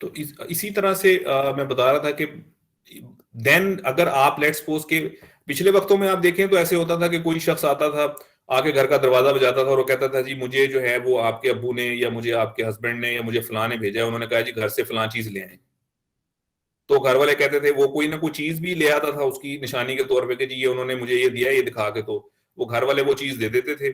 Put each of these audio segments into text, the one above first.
तो इसी तरह से मैं बता रहा था कि देन अगर आप लेट्स सपोज के पिछले वक्तों में आप देखें तो ऐसे होता था कि कोई शख्स आता था, आके घर का दरवाजा बजाता था और वो कहता था जी मुझे जो है वो आपके अब्बू ने या मुझे आपके हस्बैंड ने या मुझे फलां ने भेजा है, उन्होंने कहा जी घर से फलां चीज ले आए। तो घर वाले कहते थे वो कोई ना कोई चीज भी ले आता था उसकी निशानी के तौर पे कि जी ये उन्होंने मुझे ये दिया, ये दिखा के, तो वो घर वाले वो चीज दे देते थे।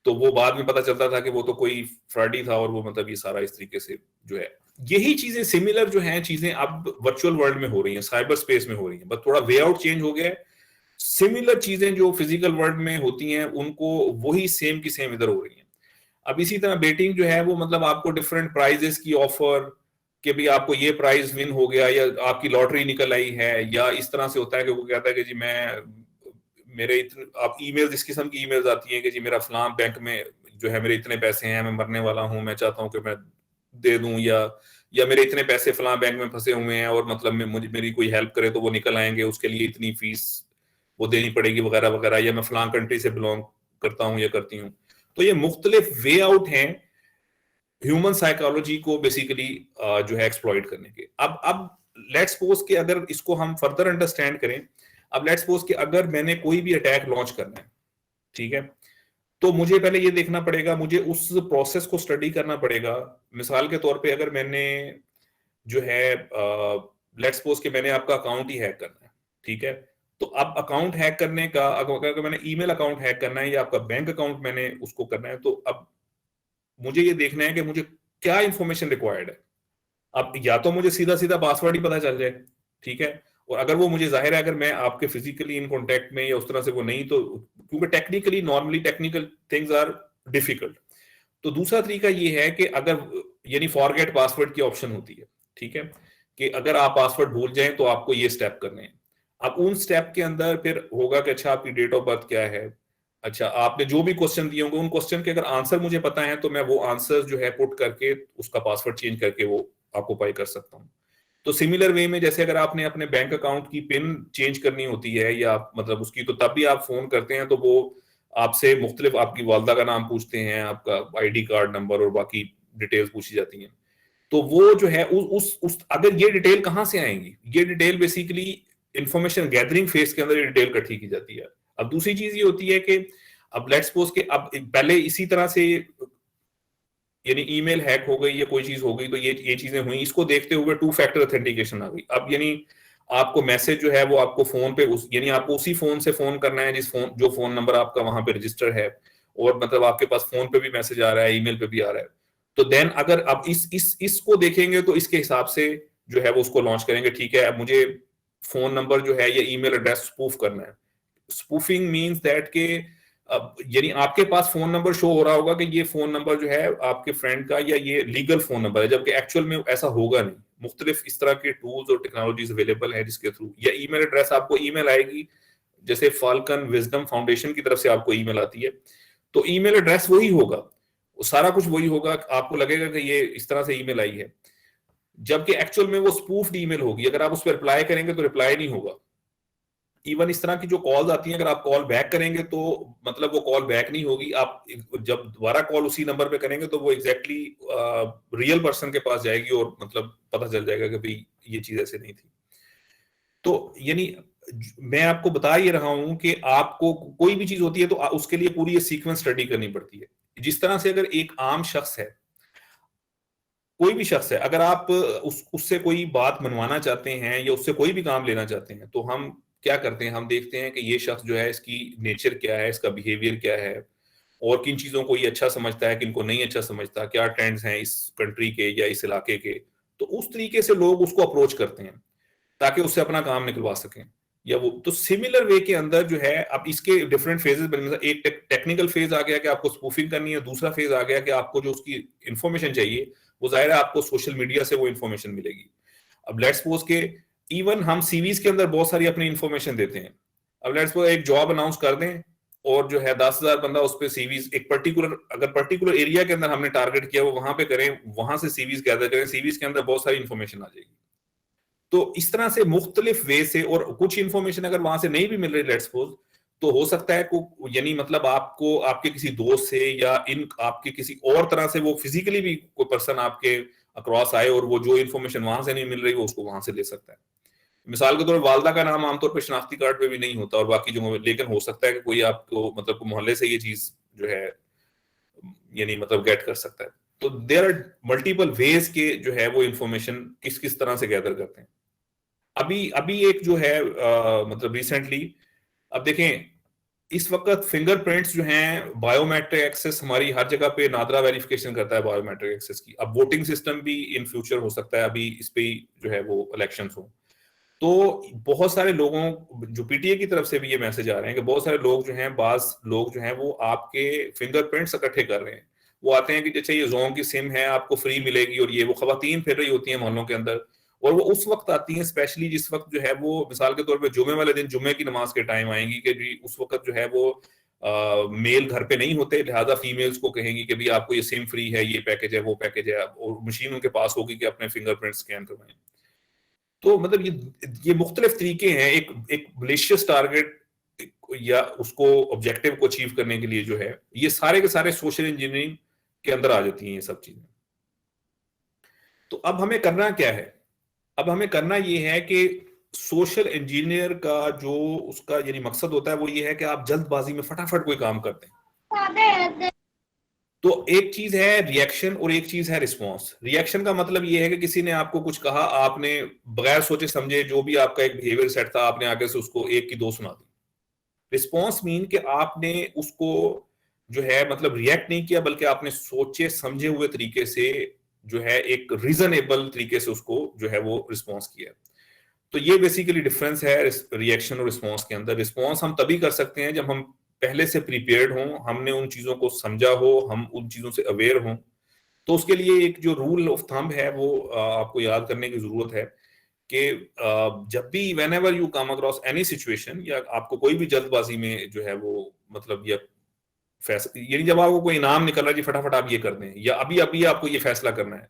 तो वो बाद में पता चलता था कि वो तो कोई फ्रॉडी था और वो मतलब ये सारा इस तरीके से जो है, यही चीजें सिमिलर जो हैं चीजें अब वर्चुअल वर्ल्ड में हो रही हैं, साइबर स्पेस में हो रही हैं, बस थोड़ा वे आउट चेंज हो गया है। सिमिलर चीजें जो फिजिकल वर्ल्ड में होती हैं उनको वही सेम की सेम इधर हो रही हैं। अब इसी तरह बेटिंग जो है वो मतलब आपको डिफरेंट प्राइजेस की ऑफर, कि भाई आपको ये प्राइज विन हो गया या आपकी लॉटरी निकल आई है, या इस तरह से होता है कि वो कहता है कि जी मैं मेरे इतने, आप ईमेल इस किस्म की ईमेल्स आती हैं कि जी मेरा फलां बैंक में जो है मेरे इतने पैसे हैं, मैं मरने वाला हूं, मैं चाहता हूं कि मैं दे दूं, या मेरे इतने पैसे फलां बैंक में फंसे हुए हैं और मतलब मुझे मेरी कोई हेल्प करे तो वो निकल आएंगे, उसके लिए इतनी फीस वो देनी पड़ेगी वगैरह वगैरह, या मैं फलां कंट्री से बिलोंग करता हूं या करती हूँ। तो ये मुख्तलिफ वे आउट हैं ह्यूमन साइकोलॉजी को बेसिकली जो है एक्सप्लॉइट करने के। अब लेट्स सपोज कि अगर इसको हम फर्दर अंडरस्टैंड करें, अब लेट्स सपोज कि अगर मैंने कोई भी अटैक लॉन्च करना है, ठीक है, तो मुझे पहले ये देखना पड़ेगा, मुझे उस प्रोसेस को स्टडी करना पड़ेगा। मिसाल के तौर पे अगर मैंने जो है लेट्स सपोज कि मैंने आपका अकाउंट ही हैक करना है, ठीक है, तो अब अकाउंट हैक करने का अगर मैंने ईमेल अकाउंट हैक करना है या आपका बैंक अकाउंट मैंने उसको करना है, तो अब मुझे ये देखना है कि मुझे क्या इंफॉर्मेशन रिक्वायर्ड है। अब या तो मुझे सीधा सीधा पासवर्ड ही पता चल जाए, ठीक है, और अगर वो मुझे जाहिर है अगर मैं आपके फिजिकली इन कांटेक्ट में या उस तरह से वो नहीं, तो क्योंकि technically normally technical things are difficult. तो दूसरा तरीका ये है कि अगर यानी फॉरगेट पासवर्ड की ऑप्शन होती है, ठीक है, कि अगर आप पासवर्ड भूल जाएं तो आपको ये स्टेप करने हैं। अब उन स्टेप के अंदर फिर होगा कि अच्छा आपकी डेट ऑफ बर्थ क्या है, अच्छा आपने जो भी क्वेश्चन दिए होंगे उन क्वेश्चन के अगर आंसर मुझे पता है तो मैं वो आंसर जो है पुट करके उसका पासवर्ड चेंज करके वो ऑक्यूपाई कर सकता हूँ। तो सिमिलर वे में जैसे अगर आपने अपने बैंक अकाउंट की पिन चेंज करनी होती है या मतलब उसकी, तो तब भी आप फोन करते हैं तो वो आपसे मुख्तलिफ आपकी वालदा का नाम पूछते हैं, आपका आईडी कार्ड नंबर और बाकी डिटेल्स पूछी जाती हैं। तो वो जो है उस अगर ये डिटेल कहाँ से आएंगी, ये detail basically information gathering phase के अंदर ये डिटेल इकट्ठी की जाती है। अब दूसरी चीज ये होती है कि अब लेट्स सपोज के अब पहले इसी तरह से यानी ईमेल हैक हो गई या कोई चीज हो गई तो ये चीजें हुई, इसको देखते हुए टू फैक्टर ऑथेंटिकेशन आ गई। अब यानी आपको मैसेज जो है वो आपको फोन पे यानी आपको उसी फोन से फोन करना है जो फोन नंबर आपका वहां पे रजिस्टर है, और मतलब आपके पास फोन पे भी मैसेज आ रहा है, ईमेल पे भी आ रहा है। तो देन अगर आप इसको देखेंगे तो इसके हिसाब से जो है वो उसको लॉन्च करेंगे, ठीक है अब मुझे फोन नंबर जो है या ईमेल एड्रेस स्पूफ करना है। स्पूफिंग मींस दैट के यानी आपके पास फोन नंबर शो हो रहा होगा कि ये फोन नंबर जो है आपके फ्रेंड का या ये लीगल फोन नंबर है, जबकि एक्चुअल में ऐसा होगा नहीं। मुख्तलिफ इस तरह के टूल्स और टेक्नोलॉजीज अवेलेबल है जिसके थ्रू, या ईमेल एड्रेस आपको ईमेल आएगी, जैसे फाल्कन विजडम फाउंडेशन की तरफ से आपको ईमेल आती है, तो ईमेल एड्रेस वही होगा, सारा कुछ वही होगा, आपको लगेगा कि ये इस तरह से ईमेल आई है, जबकि एक्चुअल में वो स्पूफ्ड ईमेल होगी। अगर आप उस पर रिप्लाई करेंगे तो रिप्लाई नहीं होगा। इवन इस तरह की जो कॉल्स आती हैं अगर आप कॉल बैक करेंगे तो मतलब वो कॉल बैक नहीं होगी, आप जब दोबारा कॉल उसी नंबर पे करेंगे तो वो एग्जैक्टली रियल पर्सन के पास जाएगी और मतलब पता चल जाएगा कि भाई ये चीज ऐसे नहीं थी। तो यानी मैं आपको बता ये रहा हूं कि आपको कोई भी चीज होती है तो उसके लिए पूरी ये सीक्वेंस स्टडी करनी पड़ती है। जिस तरह से अगर एक आम शख्स है, कोई भी शख्स है, अगर आप उससे कोई बात मनवाना चाहते हैं या उससे कोई भी काम लेना चाहते हैं तो हम क्या करते हैं, हम देखते हैं कि ये शख्स जो है इसकी नेचर क्या है, इसका बिहेवियर क्या है, और किन चीजों को ये अच्छा समझता है, किन को नहीं अच्छा समझता, क्या ट्रेंड्स हैं इस कंट्री के या इस इलाके के। तो उस तरीके से लोग उसको अप्रोच करते हैं ताकि उससे अपना काम निकलवा सकें या वो। तो सिमिलर वे के अंदर जो है अब इसके डिफरेंट फेजेस बने, एक टेक्निकल फेज आ गया कि आपको स्पूफिंग करनी है, दूसरा फेज आ गया कि आपको जो उसकी इंफॉर्मेशन चाहिए वो जाहिर है आपको सोशल मीडिया से वो इंफॉर्मेशन मिलेगी। अब लेट्स सपोज के इवन हम सीवीज के अंदर बहुत सारी अपनी इंफॉर्मेशन देते हैं। अब लेट्स सपोज एक जॉब अनाउंस कर दें और जो है 10,000 बंदा उस पर सीवीज एक पर्टिकुलर, अगर पर्टिकुलर एरिया के अंदर हमने टारगेट किया वो वहां पे करें, वहां से सीवीज गैदर करें, सीवीज के अंदर बहुत सारी इंफॉर्मेशन आ जाएगी। तो इस तरह से मुख्तलिफ वे से, और कुछ इंफॉर्मेशन अगर वहां से नहीं भी मिल रही लेट्स सपोज, तो हो सकता है को यानी मतलब आपको आपके किसी दोस्त से या इन आपके किसी और तरह से वो फिजिकली भी कोई पर्सन आपके अक्रॉस आए और वो जो इन्फॉर्मेशन वहां से नहीं मिल रही वो उसको वहां से ले सकता है। मिसाल के तौर पर वालदा का नाम आमतौर पर शनाख्ती कार्ड पे भी नहीं होता और बाकी जगहों में, लेकिन हो सकता है कि कोई आपको मतलब मोहल्ले से ये चीज जो है यानी मतलब गेट कर सकता है। तो देयर आर मल्टीपल वेज के जो है वो इंफॉर्मेशन किस किस तरह से गैदर करते हैं। अभी अभी एक जो है मतलब रिसेंटली अब देखें, इस वक्त फिंगरप्रिंट्स जो हैं, बायोमेट्रिक एक्सेस हमारी हर जगह पे नादरा वेरिफिकेशन करता है बायोमेट्रिक एक्सेस की। अब वोटिंग सिस्टम भी इन फ्यूचर हो सकता है, अभी इस पे ही जो है वो इलेक्शंस हो। तो बहुत सारे लोगों, जो पीटीए की तरफ से भी ये मैसेज आ रहे हैं कि बहुत सारे लोग जो हैं, बाज लोग जो हैं वो आपके फिंगरप्रिंट्स इकट्ठे कर रहे हैं। वो आते हैं कि जैसे ये जोन की सिम है आपको फ्री मिलेगी, और ये वो खवातीन फिर रही होती हैं मोहल्लों के अंदर, और वो उस वक्त आती हैं स्पेशली जिस वक्त जो है वो मिसाल के तौर पे जुमे वाले दिन जुमे की नमाज के टाइम आएंगी कि जी उस वक्त जो है वो मेल घर पे नहीं होते, लिहाजा फीमेल्स को कहेंगी कि भाई आपको ये सिम फ्री है, ये पैकेज है, वो पैकेज है, और मशीन उनके पास होगी कि अपने फिंगरप्रिंट स्कैन करवाएं। तो मतलब ये मुख्तलिफ तरीके हैं एक एक मलिशियस टारगेट या उसको ऑब्जेक्टिव को अचीव करने के लिए जो है, ये सारे के सारे सोशल इंजीनियरिंग के अंदर आ जाती हैं ये सब चीजें। तो अब हमें करना क्या है? अब हमें करना ये है कि सोशल इंजीनियर का जो उसका यानी मकसद होता है वो ये है कि आप जल्दबाजी में फटाफट कोई काम करते हैं। तो एक चीज है रिएक्शन और एक चीज है रिस्पॉन्स। रिएक्शन का मतलब ये है कि किसी ने आपको कुछ कहा, आपने बगैर सोचे समझे जो भी आपका एक बिहेवियर सेट था आपने आगे से उसको एक की दो सुना दी। रिस्पॉन्स मीन कि आपने उसको जो है मतलब रिएक्ट नहीं किया, बल्कि आपने सोचे समझे हुए तरीके से जो है एक रीजनेबल तरीके से उसको जो है वो रिस्पॉन्स किया। तो ये बेसिकली डिफरेंस है रिएक्शन और रिस्पॉन्स के अंदर। रिस्पॉन्स हम तभी कर सकते हैं जब हम पहले से प्रिपेयर्ड हों, हमने उन चीजों को समझा हो, हम उन चीजों से अवेयर हों। तो उसके लिए एक जो रूल ऑफ थंब है वो आपको याद करने की जरूरत है कि जब भी when ever you come across any situation, या आपको कोई भी जल्दबाजी में जो है वो मतलब या फैसला, यानी जब आपको कोई इनाम निकल रहा है जी फटाफट आप ये कर दें, या अभी अभी आपको ये फैसला करना है,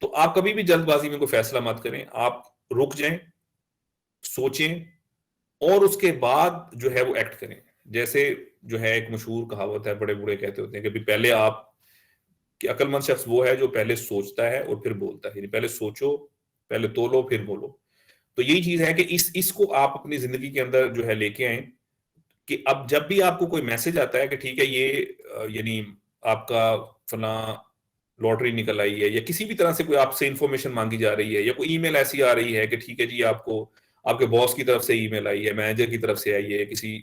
तो आप कभी भी जल्दबाजी में कोई फैसला मत करें। आप रुक जाएं, सोचें, और उसके बाद जो है वो एक्ट करें। जैसे जो है एक मशहूर कहावत है, बड़े बूढ़े कहते होते हैं कि पहले आप, कि अक्लमंद शख्स वो है जो पहले सोचता है और फिर बोलता है, यानी पहले सोचो, पहले तोलो, फिर बोलो। तो यही चीज है कि इसको आप अपनी जिंदगी के अंदर जो है लेके आए कि अब जब भी आपको कोई मैसेज आता है कि ठीक है ये यानी आपका फला लॉटरी निकल आई है, या किसी भी तरह से कोई आपसे इंफॉर्मेशन मांगी जा रही है, या कोई ईमेल ऐसी आ रही है कि ठीक है जी आपको आपके बॉस की तरफ से ईमेल आई है, मैनेजर की तरफ से आई है, किसी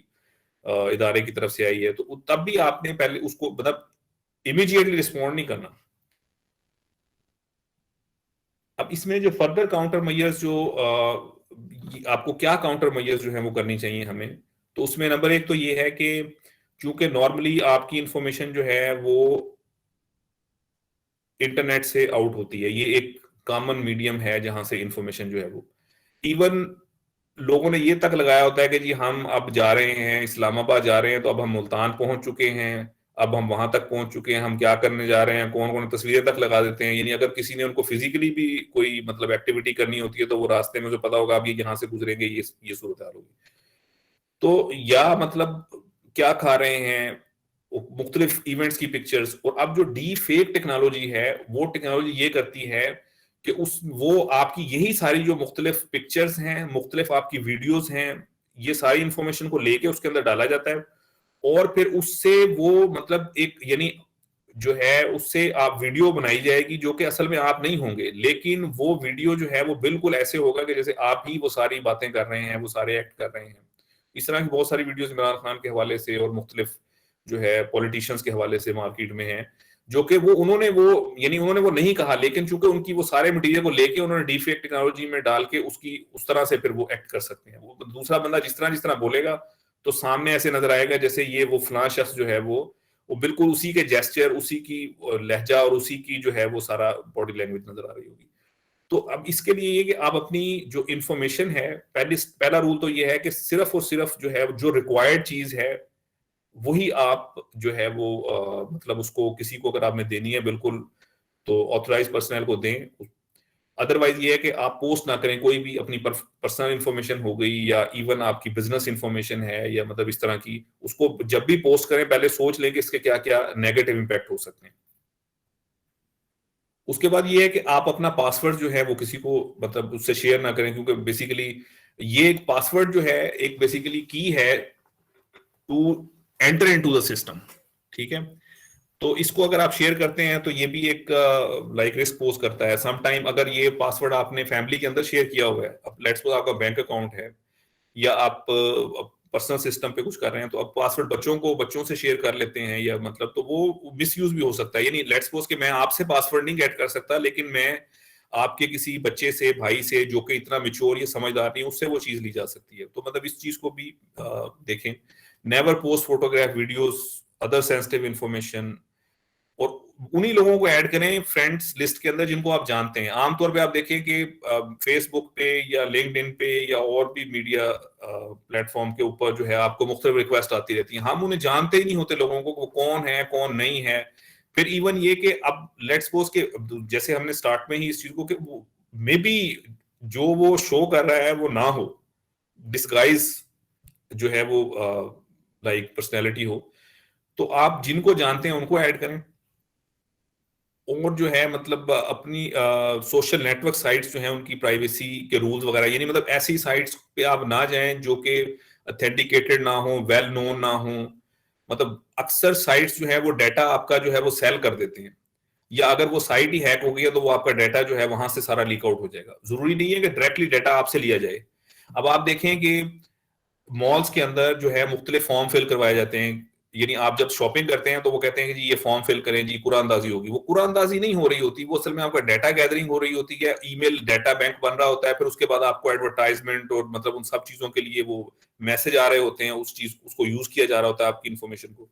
इदारे की तरफ से आई है, तो तब भी आपने पहले उसको मतलब इमीडिएटली रिस्पॉन्ड नहीं करना। अब इसमें जो फर्दर काउंटर मेजर्स जो आपको क्या काउंटर मेजर्स जो है वो करनी चाहिए हमें, तो उसमें नंबर एक तो ये है कि चूंकि नॉर्मली आपकी इंफॉर्मेशन जो है वो इंटरनेट से आउट होती है, ये एक कॉमन मीडियम है जहां से इंफॉर्मेशन जो है वो, इवन लोगों ने ये तक लगाया होता है कि जी हम अब जा रहे हैं इस्लामाबाद जा रहे हैं, तो अब हम मुल्तान पहुंच चुके हैं, अब हम वहां तक पहुंच चुके हैं, हम क्या करने जा रहे हैं, कौन कौन तस्वीरें तक लगा देते हैं। यानी अगर किसी ने उनको फिजिकली भी कोई मतलब एक्टिविटी करनी होती है तो वो रास्ते में जो पता होगा अब ये यहाँ से गुजरेंगे, ये सूरत हाल होगी। तो या मतलब क्या खा रहे हैं, मुख्तलिफ इवेंट्स की पिक्चर्स। और अब जो डी फेक टेक्नोलॉजी है वो टेक्नोलॉजी ये करती है कि वो आपकी यही सारी जो मुख्तलिफ पिक्चर्स हैं, मुख्तलिफ आपकी वीडियोस हैं, ये सारी इंफॉर्मेशन को लेके उसके अंदर डाला जाता है, और फिर उससे वो मतलब एक यानी जो है उससे आप वीडियो बनाई जाएगी जो कि असल में आप नहीं होंगे, लेकिन वो वीडियो जो है वो बिल्कुल ऐसे होगा कि जैसे आप ही वो सारी बातें कर रहे हैं, वो सारे एक्ट कर रहे हैं। इस तरह की बहुत सारी वीडियोस इमरान खान के हवाले से और मुख्तलिफ जो है पॉलिटिशियंस के हवाले से मार्केट में है, जो कि वो उन्होंने वो नहीं कहा, लेकिन चूंकि उनकी वो सारे मटेरियल को लेके उन्होंने डीफेक टेक्नोलॉजी में डाल के उसकी उस तरह से फिर वो एक्ट कर सकते हैं। वो दूसरा बंदा जिस तरह बोलेगा तो सामने ऐसे नजर आएगा जैसे ये वो फलां शख्स जो है वो बिल्कुल उसी के जेस्चर, उसी की लहजा और उसी की जो है वो सारा बॉडी लैंग्वेज नजर आ रही होगी। तो अब इसके लिए ये कि आप अपनी जो इंफॉर्मेशन है, पहला रूल तो ये है कि सिर्फ और सिर्फ जो है जो रिक्वायर्ड चीज है वही आप जो है वो मतलब उसको किसी को अगर आपने देनी है बिल्कुल तो ऑथराइज पर्सनल को दें। अदरवाइज ये है कि आप पोस्ट ना करें कोई भी अपनी पर्सनल इंफॉर्मेशन हो गई, या इवन आपकी बिजनेस इंफॉर्मेशन है, या मतलब इस तरह की, उसको जब भी पोस्ट करें पहले सोच लें कि इसके क्या क्या नेगेटिव इंपैक्ट हो सकते हैं। उसके बाद ये है कि आप अपना पासवर्ड जो है वो किसी को मतलब उससे शेयर ना करें, क्योंकि बेसिकली ये एक पासवर्ड जो है एक बेसिकली की है to enter into the system, ठीक है। तो इसको अगर आप शेयर करते हैं तो ये भी एक लाइक रिस्क पोज करता है। सम टाइम अगर ये पासवर्ड आपने फैमिली के अंदर शेयर किया हुआ है, अब लेट्स सपोज आपका बैंक अकाउंट है या आप पर्सनल सिस्टम पे कुछ कर रहे हैं, तो अब पासवर्ड बच्चों से शेयर कर लेते हैं या मतलब, तो वो मिसयूज भी हो सकता है। यानी लेट्स सपोज कि मैं आपसे पासवर्ड नहीं गेट कर सकता, लेकिन मैं आपके किसी बच्चे से, भाई से जो कि इतना मेच्योर या समझदार नहीं, उससे वो चीज ली जा सकती है। तो मतलब इस चीज को भी देखें। Never post photograph, videos, other sensitive information, और उन्हीं लोगों को ऐड करें फ्रेंड्स लिस्ट के अंदर जिनको आप जानते हैं। आमतौर पे आप देखें कि फेसबुक पे या लिंक्डइन पे या और भी मीडिया प्लेटफॉर्म के ऊपर जो है आपको मुख्तलिफ रिक्वेस्ट आती रहती हैं। हम उन्हें जानते ही नहीं होते लोगों को, वो कौन है कौन नहीं है। फिर इवन ये कि अब लेट्स सपोज के जैसे हमने स्टार्ट में ही इस चीज को कि मे बी जो वो शो कर रहा है वो ना हो, डिस्गाइज जो है वो लाइक पर्सनैलिटी हो, तो आप जिनको जानते हैं उनको ऐड करें। और जो है मतलब अपनी सोशल नेटवर्क साइट्स जो हैं उनकी प्राइवेसी के रूल्स वगैरह, यानी मतलब ऐसी साइट्स पे आप ना जाएं जो कि ऑथेंटिकेटेड ना हो, वेल नोन ना हो। मतलब अक्सर साइट्स जो है वो डाटा आपका जो है वो सेल कर देते हैं, या अगर वो साइट ही हैक हो गई है तो वो आपका डाटा जो है वहां से सारा लीक आउट हो जाएगा। जरूरी नहीं है कि डायरेक्टली डाटा आपसे लिया जाए। अब आप देखें कि मॉल्स के अंदर जो है मुख्तलिफ फॉर्म फिल करवाए जाते हैं। यानी आप जब शॉपिंग करते हैं तो वो कहते हैं कि जी ये फॉर्म फिल करें जी, कुरानंदाजी होगी। वो कुरानंदाजी नहीं हो रही होती, वो असल में आपका डाटा गैदरिंग हो रही होती है, ईमेल डाटा बैंक बन रहा होता है। फिर उसके बाद आपको एडवर्टाइजमेंट और मतलब उन सब चीजों के लिए वो मैसेज आ रहे होते हैं, उस चीज उसको यूज किया जा रहा होता है आपकी इन्फॉर्मेशन को।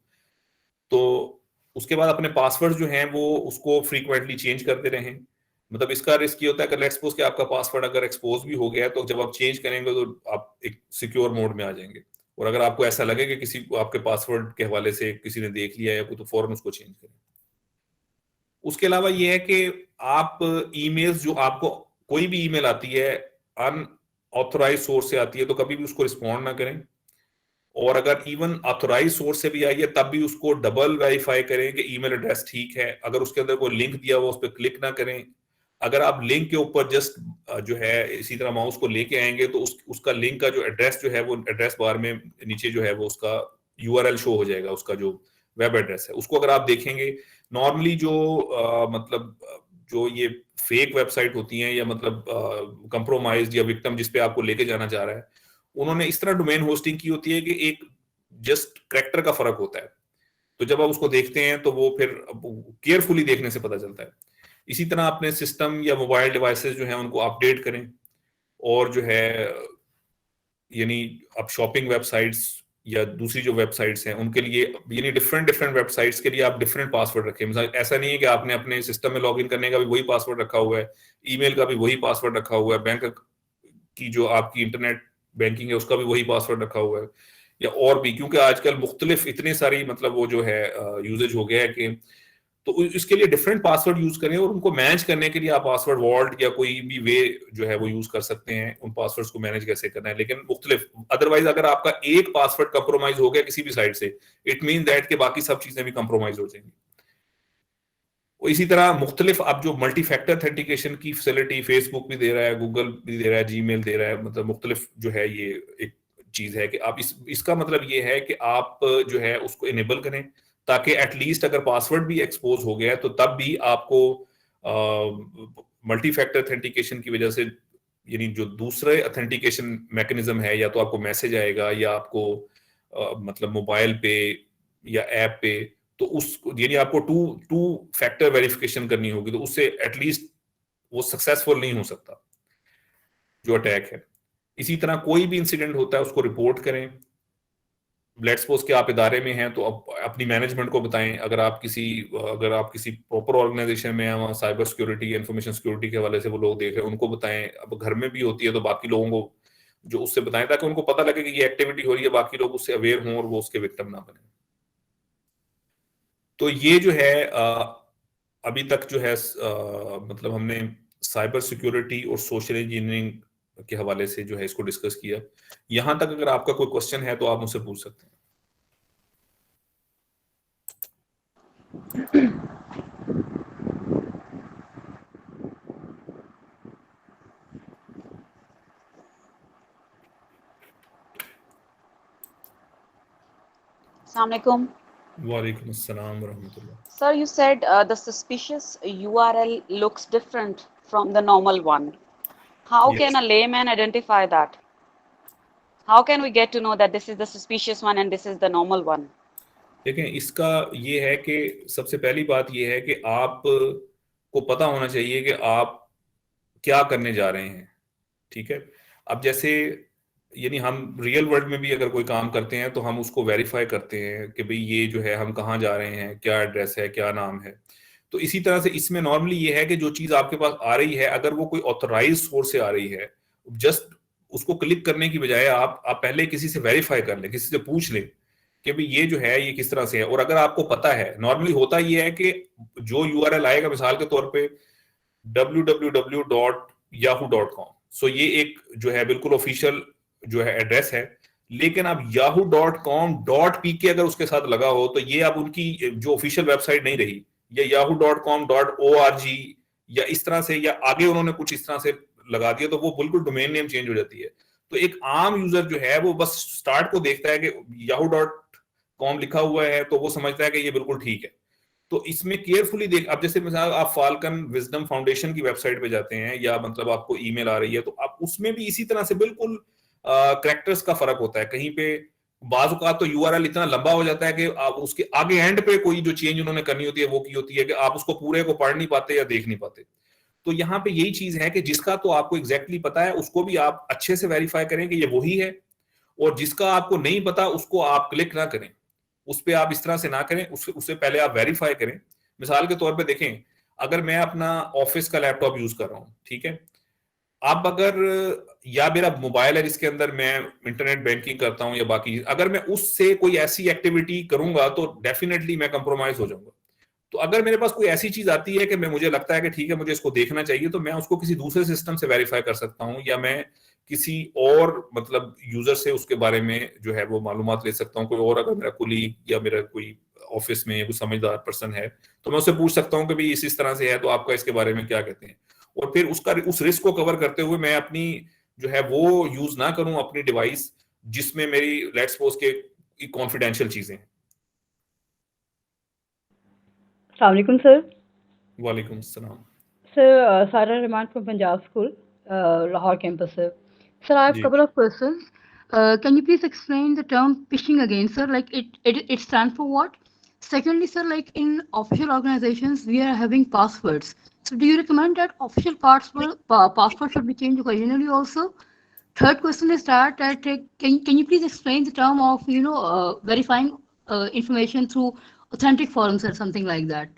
तो उसके बाद अपने पासवर्ड जो हैं वो उसको फ्रीक्वेंटली चेंज करते रहें। मतलब इसका रिस्क ये होता है कि लेट्स सपोज कि आपका पासवर्ड अगर एक्सपोज भी हो गया है, तो जब आप चेंज करेंगे तो आप एक सिक्योर मोड में आ जाएंगे। और अगर आपको ऐसा लगे कि किसी को आपके पासवर्ड के हवाले से किसी ने देख लिया है या कोई, तो फौरन उसको चेंज करें। उसके अलावा ये है कि आप ईमेल्स जो आपको कोई भी ईमेल आती है अनऑथोराइज सोर्स से आती है, तो कभी भी उसको रिस्पॉन्ड ना करें। और अगर इवन ऑथोराइज सोर्स से भी आई है तब भी उसको डबल वेरीफाई करें कि ईमेल एड्रेस ठीक है। अगर उसके अंदर कोई लिंक दिया हुआ उस पर क्लिक ना करें। अगर आप लिंक के ऊपर जस्ट जो है इसी तरह माउस को लेके आएंगे तो उसका लिंक का जो एड्रेस जो है वो एड्रेस बार में नीचे जो है वो उसका यूआरएल शो हो जाएगा, उसका जो वेब एड्रेस है उसको अगर आप देखेंगे। नॉर्मली जो मतलब जो ये फेक वेबसाइट होती हैं या मतलब कंप्रोमाइज या विक्टिम जिस पे आपको लेके जाना चाह रहा है, उन्होंने इस तरह डोमेन होस्टिंग की होती है कि एक जस्ट करैक्टर का फर्क होता है। तो जब आप उसको देखते हैं तो वो फिर केयरफुली देखने से पता चलता है। इसी तरह अपने सिस्टम या मोबाइल डिवाइसेस जो है उनको अपडेट करें। और जो है यानी अब शॉपिंग वेबसाइट्स या दूसरी जो वेबसाइट्स हैं उनके लिए यानी डिफरेंट डिफरेंट वेबसाइट्स के लिए आप डिफरेंट पासवर्ड रखें। मतलब ऐसा नहीं है कि आपने अपने सिस्टम में लॉगिन करने का भी वही पासवर्ड रखा हुआ है, ईमेल का भी वही पासवर्ड रखा हुआ है, बैंक की जो आपकी इंटरनेट बैंकिंग है उसका भी वही पासवर्ड रखा हुआ है, या और भी। क्योंकि आजकल मुख्तलिफ इतने सारी मतलब वो जो है यूजेज हो गया है कि तो इसके लिए डिफरेंट पासवर्ड यूज करें। और उनको मैनेज करने के लिए आप पासवर्ड वॉल्ट या कोई भी वे जो है वो यूज कर सकते हैं उन पासवर्ड्स को मैनेज कैसे करना है, लेकिन मुख्तलिफ। अदरवाइज अगर आपका एक पासवर्ड कंप्रोमाइज हो गया किसी भी साइड से, इट मीन दैट कि बाकी सब चीजें भी कंप्रोमाइज हो जाएंगी। और इसी तरह मुख्तलिफ अब जो मल्टी फैक्टर ऑथेंटिकेशन की फैसिलिटी फेसबुक भी दे रहा है, गूगल भी दे रहा है, जीमेल दे रहा है, मतलब मुख्तलिफ जो है ये एक चीज है कि आप इसका मतलब ये है कि आप जो है उसको इनेबल करें, ताकि एटलीस्ट अगर पासवर्ड भी एक्सपोज हो गया है तो तब भी आपको मल्टी फैक्टर ऑथेंटिकेशन की वजह से, यानी जो दूसरे ऑथेंटिकेशन मैकेनिज्म है, या तो आपको मैसेज आएगा या आपको मतलब मोबाइल पे या ऐप पे, तो उस यानी आपको टू टू फैक्टर वेरिफिकेशन करनी होगी, तो उससे एटलीस्ट वो सक्सेसफुल नहीं हो सकता जो अटैक है। इसी तरह कोई भी इंसिडेंट होता है उसको रिपोर्ट करें। लेट्स सपोज कि आप इदारे में हैं तो अपनी मैनेजमेंट को बताएं। अगर आप किसी प्रॉपर ऑर्गेनाइजेशन में हैं, वहाँ साइबर सिक्योरिटी इंफॉर्मेशन सिक्योरिटी के हवाले से वो लोग देख रहे हैं, उनको बताएं। अब घर में भी होती है तो बाकी लोगों को जो उससे बताएं, ताकि उनको पता लगे कि ये एक्टिविटी हो रही है, बाकी लोग उससे अवेयर हों और वो उसके विक्टिम ना बने। तो ये जो है अभी तक जो है मतलब हमने साइबर सिक्योरिटी और सोशल इंजीनियरिंग के हवाले से जो है इसको डिस्कस किया। यहां तक अगर आपका कोई क्वेश्चन है तो आप मुझसे पूछ सकते हैं। Assalamualaikum. वालेकुम अस्सलाम वरहमतुल्लाह। Sir, you said the suspicious URL looks different from the normal one. How can yes, a layman identify that? How can we get to know that this is the suspicious one and this is the normal one? देखें इसका ये है कि सबसे पहली बात ये है कि आप को पता होना चाहिए कि आप क्या करने जा रहे हैं। ठीक है, अब जैसे यानी हम रियल वर्ल्ड में भी अगर कोई काम करते हैं तो हम उसको वेरीफाई करते हैं कि भाई ये जो है हम कहाँ जा रहे हैं, क्या एड्रेस है, क्या नाम है। तो इसी तरह से इसमें नॉर्मली ये है कि जो चीज आपके पास आ रही है अगर वो कोई ऑथराइज सोर्स से आ रही है, जस्ट उसको क्लिक करने की बजाय आप पहले किसी से वेरीफाई कर लें, किसी से पूछ लें कि भाई ये जो है ये किस तरह से है। और अगर आपको पता है, नॉर्मली होता ये है कि जो यूआरएल आएगा मिसाल के तौर पे www.yahoo.com, सो ये एक जो है बिल्कुल ऑफिशियल जो है एड्रेस है। लेकिन अब yahoo.com.pk अगर उसके साथ लगा हो तो ये अब उनकी जो ऑफिशियल वेबसाइट नहीं रही, या yahoo.com.org या इस तरह से, या आगे उन्होंने कुछ इस तरह से लगा दिया तो वो बिल्कुल डोमेन नेम चेंज हो जाती है। तो एक आम यूजर जो है वो बस स्टार्ट को देखता है कि yahoo.com लिखा हुआ है तो वो समझता है कि ये बिल्कुल ठीक है। तो इसमें केयरफुली देख, अब जैसे मिसाल आप फाल्कन विजडम फाउंडेशन की वेबसाइट पे जाते हैं या मतलब आपको ईमेल आ रही है तो आप उसमें भी इसी तरह से बिल्कुल कैरेक्टर्स का फर्क होता है। कहीं पे बाज़ औक़ात तो यूआरएल इतना लंबा हो जाता है कि आप उसके आगे एंड पे कोई जो चेंज उन्होंने करनी होती है वो की होती है कि आप उसको पूरे को पढ़ नहीं पाते या देख नहीं पाते। तो यहाँ पे यही चीज है कि जिसका तो आपको एग्जैक्टली पता है उसको भी आप अच्छे से वेरीफाई करें कि ये वही है, और जिसका आपको नहीं पता उसको आप क्लिक ना करें, उस पर आप इस तरह से ना करें, उससे पहले आप वेरीफाई करें। मिसाल के तौर पे देखें, अगर मैं अपना ऑफिस का लैपटॉप यूज कर रहा हूं, ठीक है, अब अगर या मेरा मोबाइल है जिसके अंदर मैं इंटरनेट बैंकिंग करता हूं या बाकी, अगर मैं उससे कोई ऐसी एक्टिविटी करूंगा तो डेफिनेटली मैं कंप्रोमाइज हो जाऊंगा। तो अगर मेरे पास कोई ऐसी चीज आती है कि मैं मुझे लगता है कि ठीक है मुझे इसको देखना चाहिए, तो मैं उसको किसी दूसरे सिस्टम से वेरीफाई कर सकता हूं, या मैं किसी और मतलब यूजर से उसके बारे में जो है वो मालूमात ले सकता हूं। कोई और अगर मेरा कुलीग या मेरा कोई ऑफिस में कोई समझदार पर्सन है तो मैं उससे पूछ सकता हूं कि भाई इस तरह से है तो आपका इसके बारे में क्या कहते हैं। और फिर उसका उस रिस्क को कवर करते हुए मैं अपनी जो है वो यूज ना करूं अपनी डिवाइस जिसमें मेरी लेट्स सपोज के कॉन्फिडेंशियल चीजें हैं। Assalamualaikum, sir. वालेकुम अस्सलाम। Sir, Sarah Rahman from Punjab School, Lahore campus, sir. Sir, I have a ji, couple of questions. Can you please explain the term phishing again, sir? Like it stands for what? Secondly, sir, like in official organizations, we are having passwords. So, do you recommend that official password should be changed occasionally also? Third question is that can you please explain the term of verifying information through authentic forums or something like that?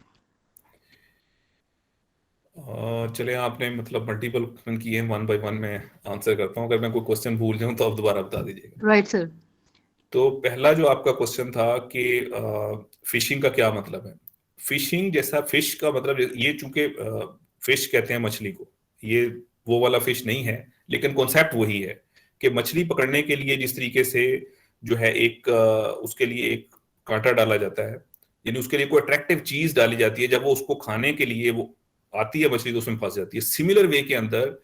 चले आपने मतलब multiple question किए हैं, one by one मैं answer करता हूँ। अगर मैं कोई क्वेश्चन भूल जाऊं तो आप दोबारा बता दीजिएगा। Right, sir. तो पहला जो आपका क्वेश्चन था कि फिशिंग का क्या मतलब है। फिशिंग जैसा, फिश का मतलब ये चूंकि फिश कहते हैं मछली को, ये वो वाला फिश नहीं है, लेकिन कॉन्सेप्ट वही है कि मछली पकड़ने के लिए जिस तरीके से जो है एक उसके लिए एक कांटा डाला जाता है, यानी उसके लिए कोई अट्रैक्टिव चीज डाली जाती है, जब वो उसको खाने के लिए वो आती है मछली तो उसमें फंस जाती है। सिमिलर वे के अंदर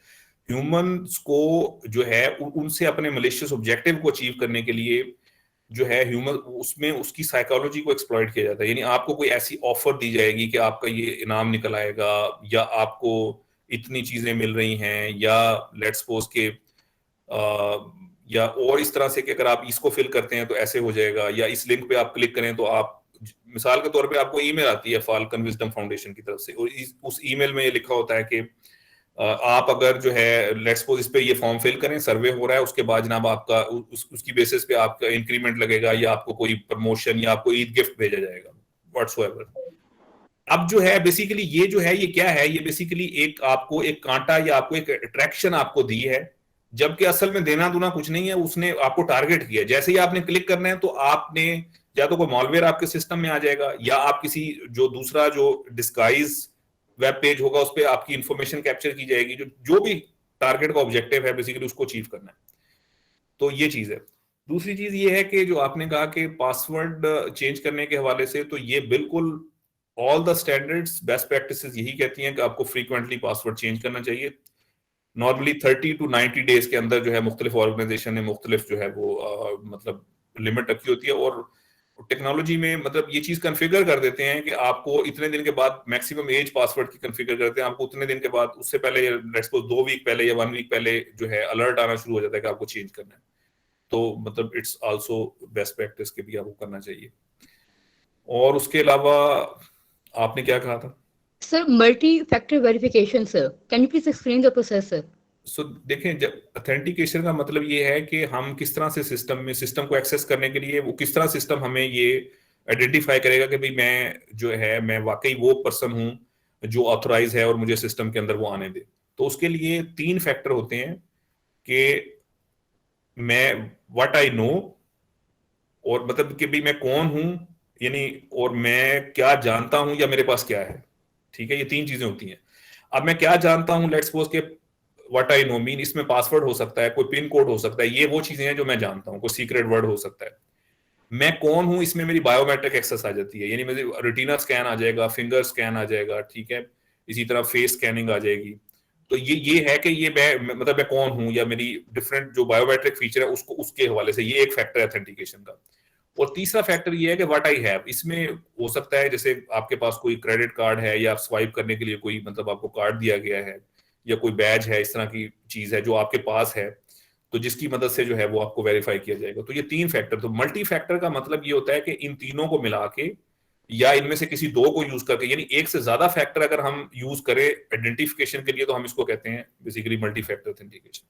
ह्यूमंस को जो है उनसे अपने मलिशियस ऑब्जेक्टिव को अचीव करने के लिए जो है ह्यूमन उसमें उसकी साइकोलॉजी को एक्सप्लॉइट किया जाता है। यानी आपको कोई ऐसी ऑफर दी जाएगी कि आपका ये इनाम निकल आएगा, या आपको इतनी चीजें मिल रही हैं, या लेट्स सपोज के या और इस तरह से कि अगर आप इसको फिल करते हैं तो ऐसे हो जाएगा, या इस लिंक पे आप क्लिक करें तो आप, मिसाल के तौर पे आपको ईमेल आती है फाल्कन विजडम फाउंडेशन की तरफ से, और उस ईमेल में ये लिखा होता है कि आप अगर जो है लेट्स सपोज इस पे ये फॉर्म फिल करें, सर्वे हो रहा है, उसके बाद जनाब आपका उसकी बेसिस पे आपका इंक्रीमेंट लगेगा, या आपको कोई प्रमोशन या आपको ईद गिफ्ट भेजा जाएगा व्हाट्सोएवर। अब जो है बेसिकली ये जो है ये क्या है, ये बेसिकली एक आपको एक कांटा या आपको एक अट्रैक्शन आपको दी है, जबकि असल में देना दूना कुछ नहीं है, उसने आपको टारगेट किया। जैसे ही आपने क्लिक करना है तो आपने या तो कोई मॉलवेयर आपके सिस्टम में आ जाएगा, या आप किसी जो दूसरा जो डिस्गाइज वेब पेज होगा उस पर आपकी इंफॉर्मेशन कैप्चर की जाएगी, जो जो भी टारगेट का ऑब्जेक्टिव है बेसिकली उसको अचीव करना है। तो ये चीज है। दूसरी चीज ये है कि जो आपने कहा कि पासवर्ड चेंज करने के हवाले से, तो ये बिल्कुल all the standards best practices यही कहती हैं कि आपको फ्रीक्वेंटली पासवर्ड चेंज करना चाहिए। नॉर्मली 30 to 90 डेज के अंदर जो है मुख्तलिफ ऑर्गेनाइजेशन ने मुख्तलिफ जो है वो मतलब लिमिट रखी होती है, और टेक्नोलॉजी में मतलब ये चीज कॉन्फ़िगर कर देते हैं कि आपको इतने दिन के बाद मैक्सिमम एज पासवर्ड की कॉन्फ़िगर करते हैं, आपको उतने दिन के बाद, उससे पहले लेट्स सपोज 2 वीक पहले या 1 वीक पहले जो है अलर्ट आना शुरू हो जाता है कि आपको चेंज करना है। तो मतलब इट्स आल्सो बेस्ट प्रैक्टिस के भी आपको करना चाहिए। और उसके अलावा आपने क्या कहा था? Sir, multi-factor verification, sir. Can you please explain the process, sir? सो देखें, जब ऑथेंटिकेशन का मतलब ये है कि हम किस तरह से सिस्टम को एक्सेस करने के लिए वो किस तरह सिस्टम हमें ये आइडेंटिफाई करेगा कि भाई मैं वाकई वो पर्सन हूं जो ऑथराइज है और मुझे सिस्टम के अंदर वो आने दे। तो उसके लिए 3 फैक्टर होते हैं कि मैं व्हाट आई नो, और मतलब कि भाई मैं कौन हूं, यानी और मैं क्या जानता हूं या मेरे पास क्या है। ठीक है, ये 3 चीजें होती हैं। अब मैं क्या जानता हूं, लेट्स सपोज के व्हाट आई नो मीन इसमें पासवर्ड हो सकता है, कोई पिन कोड हो सकता है, ये वो चीजें हैं जो मैं जानता हूं, कोई सीक्रेट वर्ड हो सकता है। मैं कौन हूं, इसमें मेरी बायोमेट्रिक एक्सेस आ जाती है, यानी मेरी रेटिना स्कैन आ जाएगा, फिंगर स्कैन आ जाएगा, ठीक है, इसी तरह फेस स्कैनिंग आ जाएगी। तो ये है कि ये मतलब मैं कौन हूं या मेरी डिफरेंट जो बायोमेट्रिक फीचर है उसको उसके हवाले से, ये एक फैक्टर है ऑथेंटिकेशन का। और तीसरा फैक्टर ये है कि व्हाट आई हैव, इसमें हो सकता है जैसे आपके पास कोई क्रेडिट कार्ड है या आप स्वाइप करने के लिए कोई मतलब आपको कार्ड दिया गया है या कोई बैज है, इस तरह की चीज है जो आपके पास है, तो जिसकी मदद से जो है वो आपको वेरीफाई किया जाएगा। तो ये 3 फैक्टर, तो मल्टी फैक्टर का मतलब ये होता है कि इन तीनों को मिला के या इनमें से किसी 2 को यूज करके, यानी एक से ज्यादा फैक्टर अगर हम यूज करें आइडेंटिफिकेशन के लिए तो हम इसको कहते हैं basically multi factor authentication.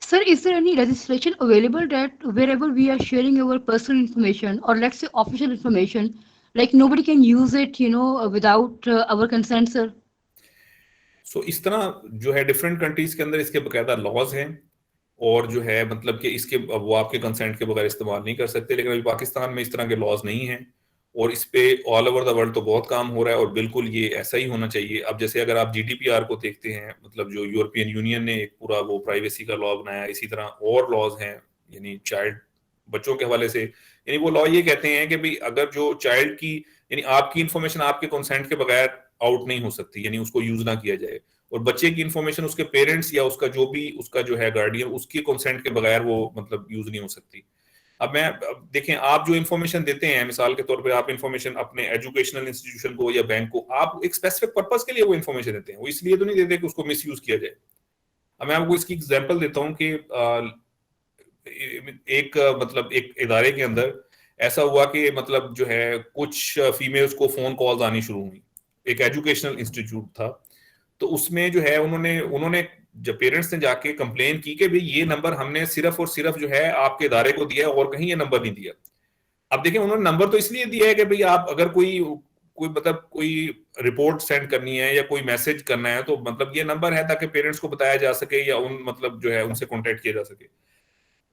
Sir, is there any registration available that wherever we are sharing our personal information or let's say official information, like nobody can use it, without our consent, sir? सो इस तरह जो है different countries के अंदर इसके बकायदा laws हैं, और जो है मतलब कि इसके वो आपके कंसेंट के बगैर इस्तेमाल नहीं कर सकते, लेकिन अभी पाकिस्तान में इस तरह के लॉज नहीं हैं, और इस पे ऑल ओवर द वर्ल्ड तो बहुत काम हो रहा है, और बिल्कुल ये ऐसा ही होना चाहिए। अब जैसे अगर आप GDPR को देखते हैं, मतलब जो यूरोपियन यूनियन ने एक पूरा वो प्राइवेसी का लॉ बनाया, इसी तरह और लॉज हैं, यानी चाइल्ड बच्चों के हवाले से, यानी वो लॉ ये कहते हैं कि भाई अगर जो चाइल्ड की यानी आपकी इंफॉर्मेशन आपके कंसेंट के बगैर आउट नहीं हो सकती, यानी उसको यूज ना किया जाए, और बच्चे की इंफॉर्मेशन उसके पेरेंट्स या उसका जो है गार्डियन, उसकी कंसेंट के बगैर वो मतलब यूज नहीं हो सकती। अब देखें, आप जो इन्फॉर्मेशन देते हैं, मिसाल के तौर पे आप इन्फॉर्मेशन अपने एजुकेशनल इंस्टीट्यूशन को या बैंक को, आप एक स्पेसिफिक पर्पस के लिए वो इन्फॉर्मेशन देते हैं, वो इसलिए तो नहीं देते कि उसको मिसयूज किया जाए। अब मैं आपको इसकी एग्जांपल देता हूं कि मतलब एक इदारे के अंदर ऐसा हुआ कि मतलब जो है कुछ फीमेल्स को फोन कॉल्स आनी शुरू हुई, एक एजुकेशनल इंस्टीट्यूट था, तो उसमें जो है उन्होंने जब पेरेंट्स ने जाके कंप्लेन की कि भाई ये नंबर हमने सिर्फ और सिर्फ जो है आपके इदारे को दिया है और कहीं ये नंबर नहीं दिया। अब देखिए, उन्होंने नंबर तो इसलिए दिया है कि भाई आप अगर कोई मतलब कोई रिपोर्ट सेंड करनी है या कोई मैसेज करना है तो मतलब ये नंबर है ताकि पेरेंट्स को बताया जा सके या उन मतलब जो है उनसे कॉन्टेक्ट किया जा सके।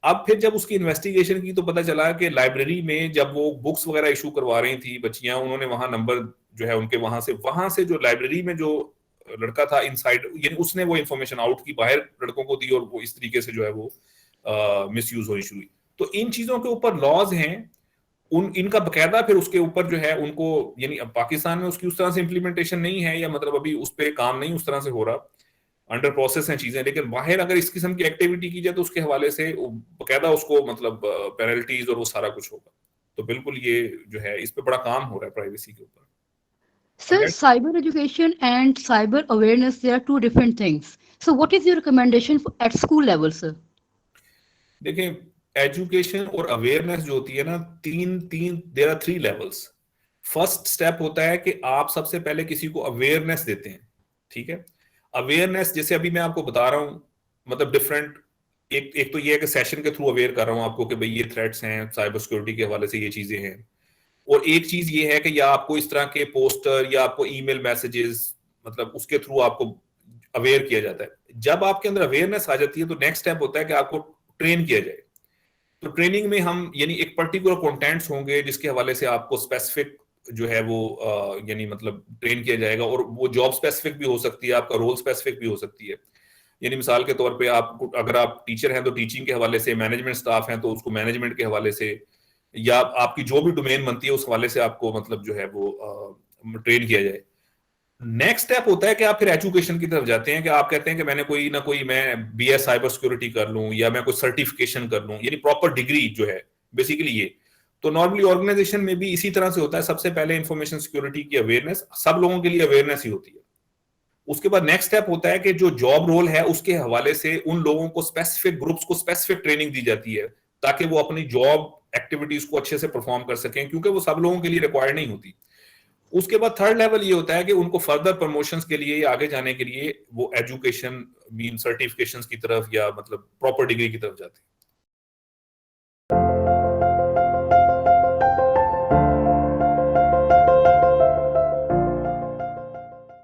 अब फिर जब उसकी इन्वेस्टिगेशन की तो पता चला कि लाइब्रेरी में जब वो बुक्स वगैरह इशू करवा रही थी बच्चियां, उन्होंने वहां नंबर जो है उनके वहां से जो लाइब्रेरी में जो लड़का था इनसाइड, यानी उसने वो इन्फॉर्मेशन आउट की, बाहर लड़कों को दी, और वो इस तरीके से जो है वो मिसयूज होनी शुरू हुई। तो इन चीजों के ऊपर लॉज हैं, इनका बकायदा फिर उसके ऊपर जो है उनको, यानी अब पाकिस्तान में उसकी उस तरह से इम्प्लीमेंटेशन नहीं है, या मतलब अभी उस पर काम नहीं उस तरह से हो रहा, अंडर प्रोसेस हैं चीजें, लेकिन बाहर अगर इस किस्म की एक्टिविटी की जाए तो उसके हवाले से बकायदा उसको मतलब पेनल्टीज और वो सारा कुछ होगा। तो बिल्कुल ये जो है इस पे बड़ा काम हो रहा है प्राइवेसी के ऊपर। Sir, cyber education and cyber awareness, they are two different things. So what is your recommendation at school level, sir? देखें, एजुकेशन और अवेयरनेस जो होती है ना, there are 3 levels. First step होता है कि आप सबसे पहले किसी को अवेयरनेस देते हैं, ठीक है। अवेयरनेस जैसे अभी मैं आपको बता रहा हूं, मतलब डिफरेंट, एक तो ये है कि सेशन के थ्रू अवेयर कर रहा हूं आपको कि भाई ये थ्रेट्स हैं, साइबर सिक्योरिटी के हवाले से ये चीजें हैं, और एक चीज ये है कि या आपको इस तरह के पोस्टर या आपको ईमेल मैसेजेस, मतलब उसके थ्रू आपको अवेयर किया जाता है। जब आपके अंदर अवेयरनेस आ जाती है तो नेक्स्ट स्टेप होता है कि आपको ट्रेन किया जाए। तो ट्रेनिंग में हम यानी एक पर्टिकुलर कंटेंट्स होंगे जिसके हवाले से आपको स्पेसिफिक जो है वो यानी मतलब ट्रेन किया जाएगा, और वो जॉब स्पेसिफिक भी हो सकती है, आपका रोल स्पेसिफिक भी हो सकती है। यानी मिसाल के तौर पे आप अगर आप टीचर हैं तो टीचिंग के हवाले से, मैनेजमेंट स्टाफ हैं तो उसको मैनेजमेंट के हवाले से, या आपकी जो भी डोमेन बनती है उस हवाले से आपको मतलब जो है वो ट्रेन किया जाए। नेक्स्ट स्टेप होता है कि आप फिर एजुकेशन की तरफ जाते हैं कि आप कहते हैं कि मैंने कोई ना कोई मैं BS साइबर सिक्योरिटी कर लूं या मैं कोई सर्टिफिकेशन कर लूं, यानी प्रॉपर डिग्री जो है बेसिकली ये। तो नॉर्मली ऑर्गेनाइजेशन में भी इसी तरह से होता है, सबसे पहले इंफॉर्मेशन सिक्योरिटी की अवेयरनेस, सब लोगों के लिए अवेयरनेस ही होती है। उसके बाद नेक्स्ट स्टेप होता है कि जो जॉब रोल है उसके हवाले से उन लोगों को स्पेसिफिक ग्रुप्स को स्पेसिफिक ट्रेनिंग दी जाती है ताकि वो अपनी जॉब एक्टिविटीज को अच्छे से परफॉर्म कर सकें, क्योंकि वो सब लोगों के लिए रिक्वायर्ड नहीं होती। उसके बाद थर्ड लेवल ये होता है कि उनको फर्दर प्रमोशंस के लिए, आगे जाने के लिए वो एजुकेशन मीन सर्टिफिकेशंस की तरफ या मतलब प्रॉपर डिग्री की तरफ जाते हैं।